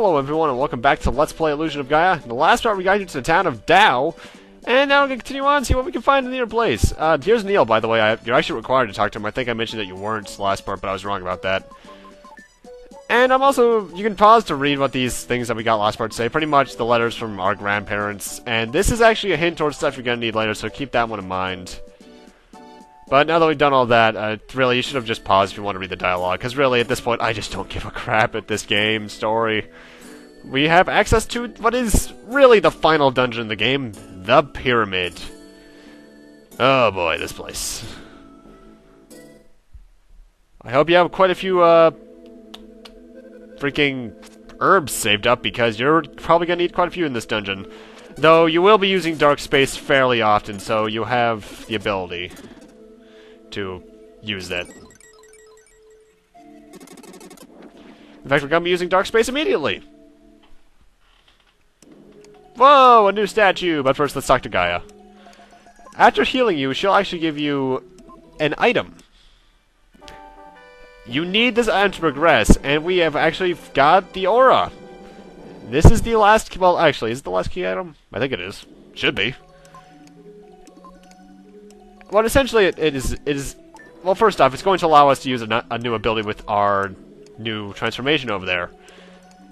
Hello everyone and welcome back to Let's Play Illusion of Gaia. In the last part we got into the town of Dao, and now we're going to continue on and see what we can find in the near place. Here's Neil, by the way. You're actually required to talk to him. I think I mentioned that you weren't last part, but I was wrong about that. And I'm also, you can pause to read what these things that we got last part say. Pretty much the letters from our grandparents, and this is actually a hint towards stuff you're going to need later, so keep that one in mind. But now that we've done all that, really, you should have just paused if you want to read the dialogue, because really, at this point, I just don't give a crap at this game story. We have access to what is really the final dungeon in the game, the Pyramid. Oh boy, this place. I hope you have quite a few, freaking herbs saved up, because you're probably going to need quite a few in this dungeon. Though, you will be using dark space fairly often, so you have the ability to use that. In fact, we're going to be using dark space immediately. Whoa, a new statue! But first, let's talk to Gaia. After healing you, she'll actually give you an item. You need this item to progress, and we have actually got the aura. This is the last, well, actually, is it the last key item? I think it is. Should be. Well, essentially, it is. Well, first off, it's going to allow us to use a new ability with our new transformation over there.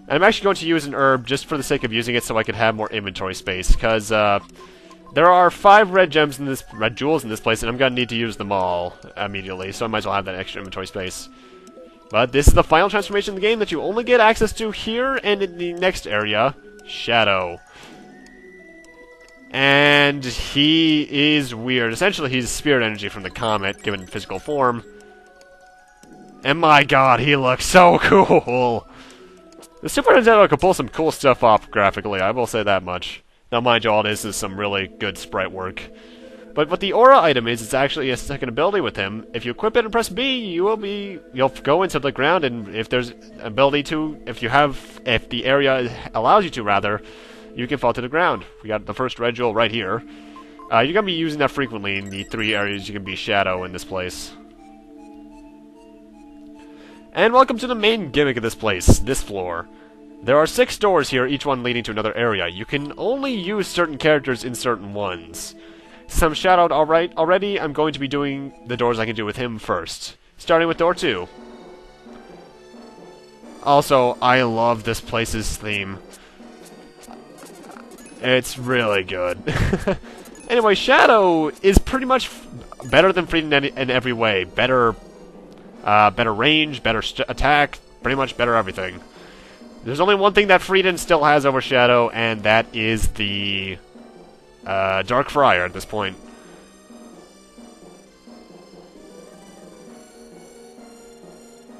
And I'm actually going to use an herb just for the sake of using it, so I could have more inventory space. Because there are 5 red gems in this, red jewels in this place, and I'm going to need to use them all immediately. So I might as well have that extra inventory space. But this is the final transformation in the game that you only get access to here and in the next area, Shadow. And he is weird. Essentially, he's spirit energy from the comet, given physical form. And my god, he looks so cool! The Super Nintendo could pull some cool stuff off graphically, I will say that much. Now, mind you, all it is some really good sprite work. But what the aura item is, it's actually a second ability with him. If you equip it and press B, you'll go into the ground, and if there's ability to, if the area allows you to, rather, you can fall to the ground. We got the first red jewel right here. You're going to be using that frequently in the 3 areas you can be Shadow in this place. And welcome to the main gimmick of this place, this floor. There are 6 doors here, each one leading to another area. You can only use certain characters in certain ones. Since I'm shadowed already, I'm going to be doing the doors I can do with him first. Starting with door 2. Also, I love this place's theme. It's really good. Anyway, Shadow is pretty much better than Frieden in every way. Better range, better attack, pretty much better everything. There's only one thing that Frieden still has over Shadow, and that is the Dark Friar at this point.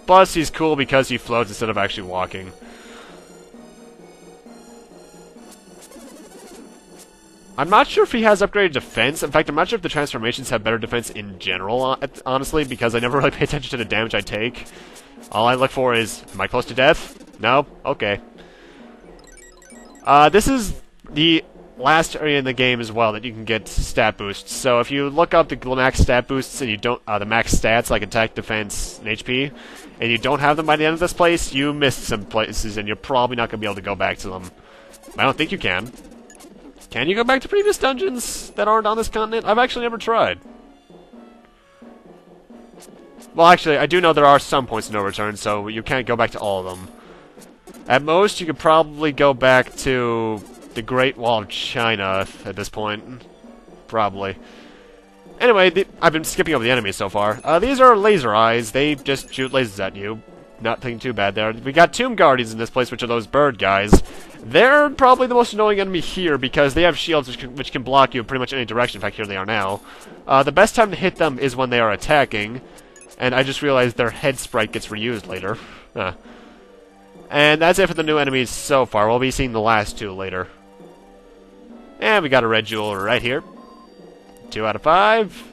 Plus, he's cool because he floats instead of actually walking. I'm not sure if he has upgraded defense. In fact, I'm not sure if the transformations have better defense in general, honestly, because I never really pay attention to the damage I take. All I look for is, am I close to death? No? Okay. This is the last area in the game as well that you can get stat boosts. So if you look up the max stat boosts and you don't, the max stats like attack, defense, and HP, and you don't have them by the end of this place, you missed some places and you're probably not going to be able to go back to them. I don't think you can. Can you go back to previous dungeons that aren't on this continent? I've actually never tried. Well, actually, I do know there are some points of no return, so you can't go back to all of them. At most, you could probably go back to the Great Wall of China at this point. Probably. Anyway, I've been skipping over the enemies so far. These are laser eyes. They just shoot lasers at you. Nothing too bad there. We got Tomb Guardians in this place, which are those bird guys. They're probably the most annoying enemy here because they have shields which can block you in pretty much any direction. In fact, here they are now. The best time to hit them is when they are attacking. And I just realized their head sprite gets reused later. And that's it for the new enemies so far. We'll be seeing the last 2 later. And we got a red jewel right here. 2 out of 5.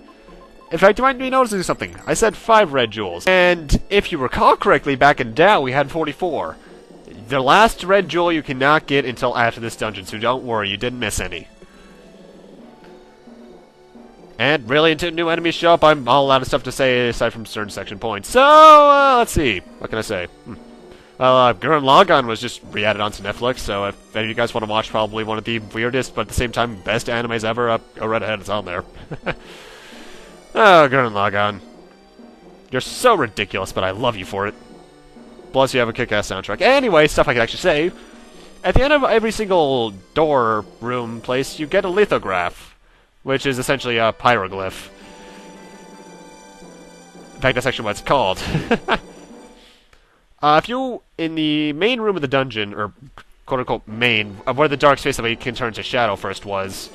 In fact, you might be noticing something. I said 5 red jewels. And if you recall correctly, back in Dao, we had 44. The last red jewel you cannot get until after this dungeon, so don't worry, you didn't miss any. And really, until new enemies show up, I'm all out of stuff to say aside from certain section points. So, let's see. What can I say? Well, Gurren Lagann was just re-added onto Netflix, so if any of you guys want to watch probably one of the weirdest, but at the same time best animes ever, go right ahead, it's on there. Oh, Gurren Lagann. You're so ridiculous, but I love you for it. Plus, you have a kick-ass soundtrack. Anyway, stuff I can actually say. At the end of every single door, room, place, you get a lithograph, which is essentially a pyroglyph. In fact, that's actually what it's called. If you, in the main room of the dungeon, or quote-unquote main, of where the dark space that we can turn to shadow first was,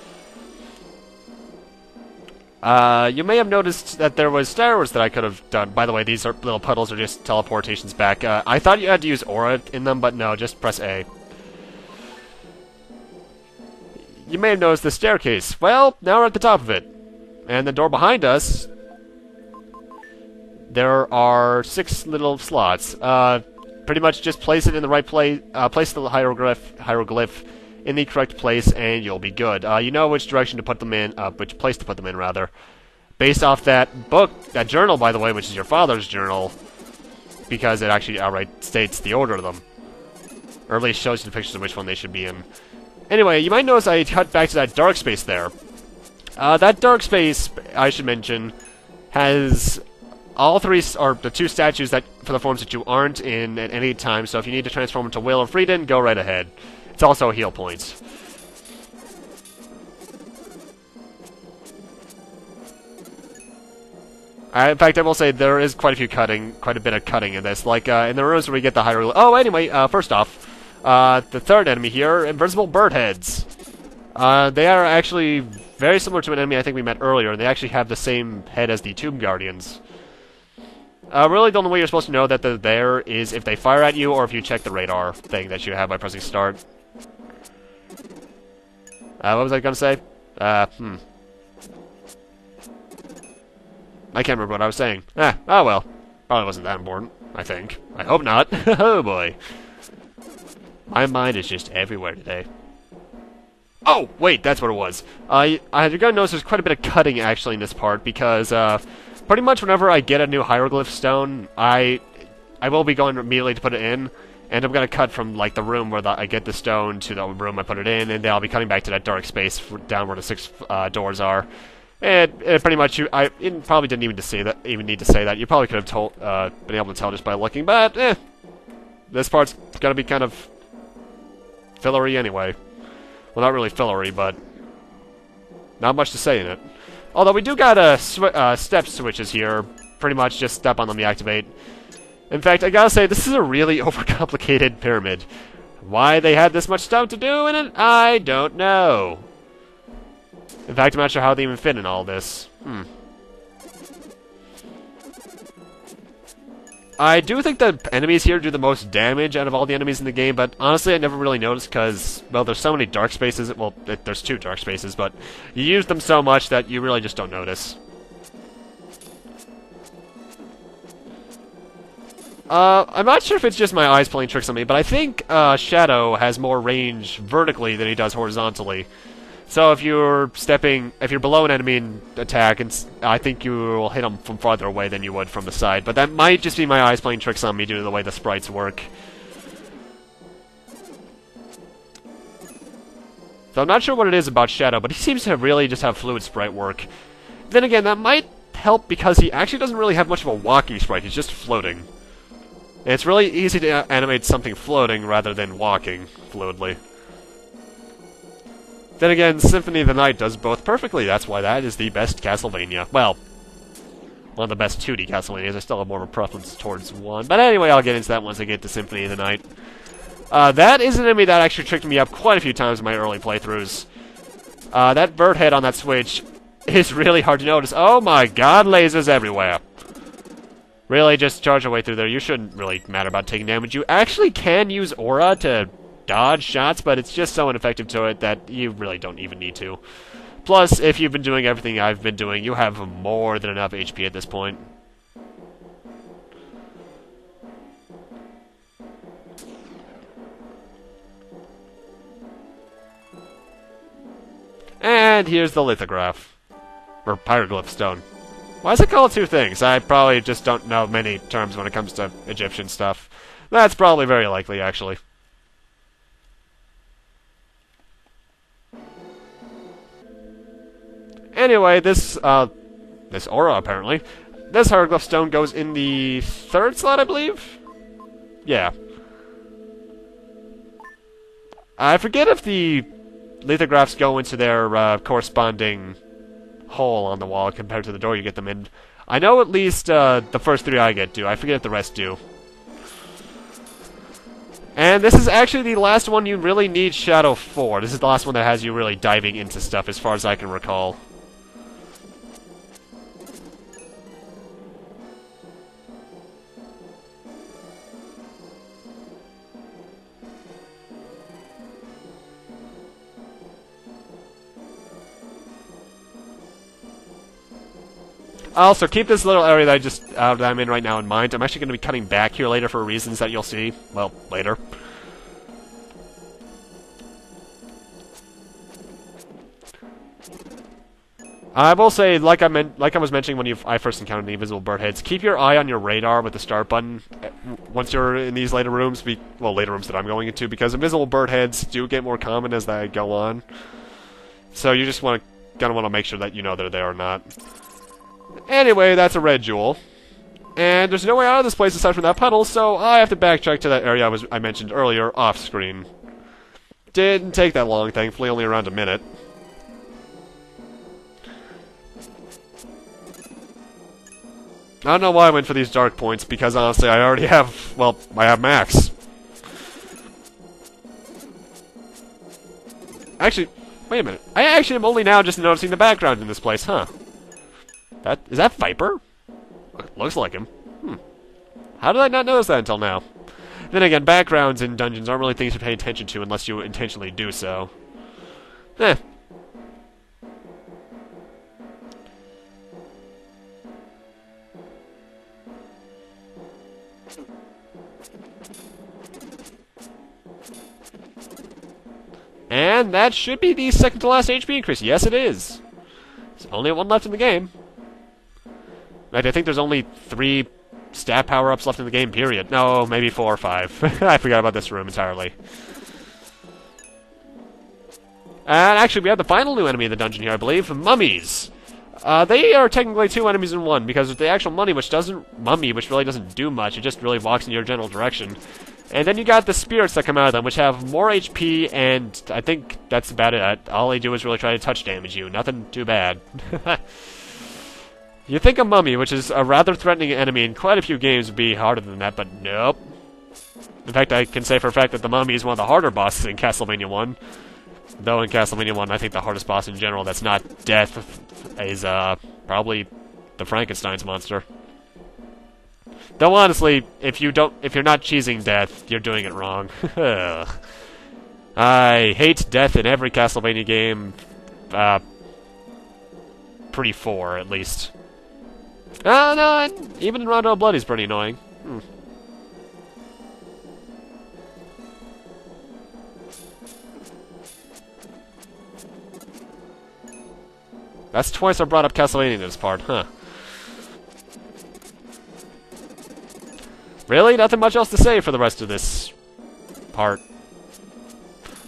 you may have noticed that there was stairs that I could have done. By the way, these little puddles are just teleportations back. I thought you had to use aura in them, but no, just press A. You may have noticed the staircase. Well, now we're at the top of it. And the door behind us, there are 6 little slots. Pretty much just place it in the right place, place the hieroglyph in the correct place, and you'll be good. You know which direction to put them in, which place to put them in, rather. Based off that book, that journal, by the way, which is your father's journal, because it actually outright states the order of them. Or at least shows you the pictures of which one they should be in. Anyway, you might notice I cut back to that dark space there. That dark space, I should mention, has all 3, or the 2 statues that for the forms that you aren't in at any time, so if you need to transform into Will or Frieden, go right ahead. It's also a heal point. In fact, I will say there is quite a bit of cutting in this. Like, in the rooms where we get the higher... Oh, anyway, first off, the third enemy here, invisible bird heads. They are actually very similar to an enemy I think we met earlier, and they actually have the same head as the Tomb Guardians. Really, the only way you're supposed to know that they're there is if they fire at you, or if you check the radar thing that you have by pressing start. What was I gonna say? I can't remember what I was saying. Oh well. Probably wasn't that important, I think. I hope not. Oh boy. My mind is just everywhere today. Oh, wait, that's what it was. You're gonna notice there's quite a bit of cutting, actually, in this part, because, pretty much whenever I get a new hieroglyph stone, I will be going immediately to put it in, and I'm gonna cut from, like, the room where I get the stone to the room I put it in, and then I'll be cutting back to that dark space down where the 6 doors are. And pretty much, I probably didn't even need to say that. You probably could have been able to tell just by looking, but, this part's gonna be kind of fillery anyway. Well, not really fillery, but not much to say in it. Although we do got step switches here. Pretty much just step on them, you activate. In fact, I gotta say, this is a really overcomplicated pyramid. Why they had this much stuff to do in it, I don't know. In fact, I'm not sure how they even fit in all this. I do think the enemies here do the most damage out of all the enemies in the game, but honestly I never really noticed because, well, there's so many dark spaces. Well, there's 2 dark spaces, but you use them so much that you really just don't notice. I'm not sure if it's just my eyes playing tricks on me, but I think Shadow has more range vertically than he does horizontally. So if you're below an enemy in attack, I think you will hit them from farther away than you would from the side. But that might just be my eyes playing tricks on me due to the way the sprites work. So I'm not sure what it is about Shadow, but he seems to really just have fluid sprite work. Then again, that might help because he actually doesn't really have much of a walking sprite, he's just floating. And it's really easy to animate something floating rather than walking fluidly. Then again, Symphony of the Night does both perfectly. That's why that is the best Castlevania. Well, one of the best 2D Castlevanias. I still have more of a preference towards 1. But anyway, I'll get into that once I get to Symphony of the Night. That is an enemy that actually tricked me up quite a few times in my early playthroughs. That bird head on that switch is really hard to notice. Oh my god, lasers everywhere. Really, just charge your way through there. You shouldn't really matter about taking damage. You actually can use aura to dodge shots, but it's just so ineffective to it that you really don't even need to. Plus, if you've been doing everything I've been doing, you have more than enough HP at this point. And here's the lithograph. Or pyroglyph stone. Why is it called 2 things? I probably just don't know many terms when it comes to Egyptian stuff. That's probably very likely, actually. Anyway, this aura, apparently. This hieroglyph stone goes in the third slot, I believe? Yeah. I forget if the lithographs go into their corresponding hole on the wall compared to the door you get them in. I know at least the first three I get do. I forget if the rest do. And this is actually the last one you really need Shadow for. This is the last one that has you really diving into stuff, as far as I can recall. Also, keep this little area that I'm in right now in mind. I'm actually going to be cutting back here later for reasons that you'll see. Well, later. I will say, like I was mentioning when I first encountered the invisible bird heads, keep your eye on your radar with the start button once you're in these later rooms. Later rooms that I'm going into, because invisible bird heads do get more common as they go on. So you just gonna want to make sure that you know they're there or not. Anyway, that's a red jewel. And there's no way out of this place aside from that puddle, so I have to backtrack to that area I mentioned earlier, off-screen. Didn't take that long, thankfully, only around a minute. I don't know why I went for these dark points, because honestly, I already have, well, I have max. Actually, wait a minute. I actually am only now just noticing the background in this place, huh? Is that Viper? Looks like him. How did I not notice that until now? Then again, backgrounds in dungeons aren't really things to pay attention to unless you intentionally do so. Eh. And that should be the second to last HP increase. Yes, it is. There's only one left in the game. I think there's only 3 stat power-ups left in the game, period. No, maybe 4 or 5. I forgot about this room entirely. And actually, we have the final new enemy in the dungeon here, I believe. Mummies. They are technically 2 enemies in 1, because the actual mummy, which really doesn't do much, it just really walks in your general direction. And then you got the spirits that come out of them, which have more HP, and I think that's about it. All they do is really try to touch damage you. Nothing too bad. You think a mummy, which is a rather threatening enemy in quite a few games, would be harder than that, but nope. In fact, I can say for a fact that the mummy is one of the harder bosses in Castlevania 1. Though in Castlevania 1, I think the hardest boss in general that's not death is probably the Frankenstein's monster. Though honestly, if you're not cheesing death, you're doing it wrong. I hate death in every Castlevania game. Pre-4, at least. No, even in Rondo of Blood he's pretty annoying. That's twice I brought up Castlevania in this part, huh? Really? Nothing much else to say for the rest of this part.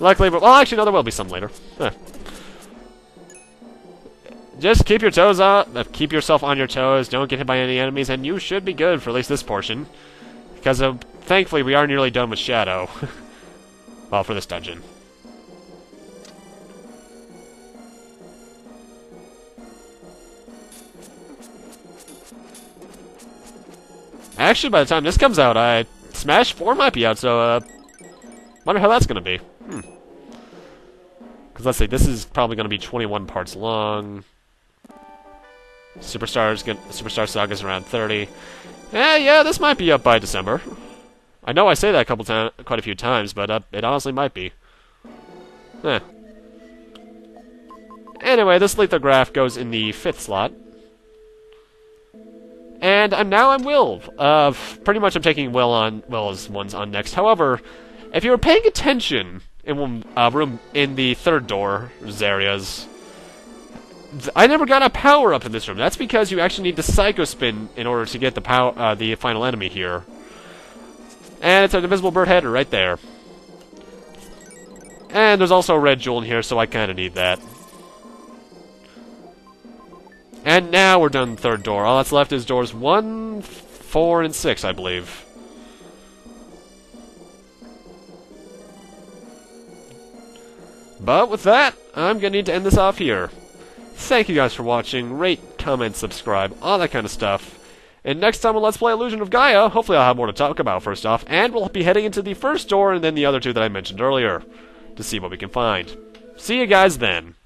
Luckily, well, actually, no, there will be some later. Huh. Just keep your toes on, keep yourself on your toes, don't get hit by any enemies, and you should be good for at least this portion. Because, thankfully, we are nearly done with Shadow. Well, for this dungeon. Actually, by the time this comes out, Smash 4 might be out, so, wonder how that's gonna be. Because, let's see, this is probably gonna be 21 parts long. Superstar Saga's around 30. Yeah, this might be up by December. I know I say that quite a few times, but it honestly might be. Anyway, this lithograph goes in the 5th slot. And now I'm Will. Pretty much I'm taking Will's ones on next. However, if you were paying attention in room in the 3rd door's areas, I never got a power-up in this room. That's because you actually need the Psycho Spin in order to get the final enemy here. And it's an invisible bird head right there. And there's also a red jewel in here, so I kind of need that. And now we're done with the third door. All that's left is doors 1, 4, and 6, I believe. But with that, I'm going to need to end this off here. Thank you guys for watching. Rate, comment, subscribe, all that kind of stuff. And next time on Let's Play Illusion of Gaia, hopefully I'll have more to talk about first off, and we'll be heading into the first door and then the other two that I mentioned earlier to see what we can find. See you guys then.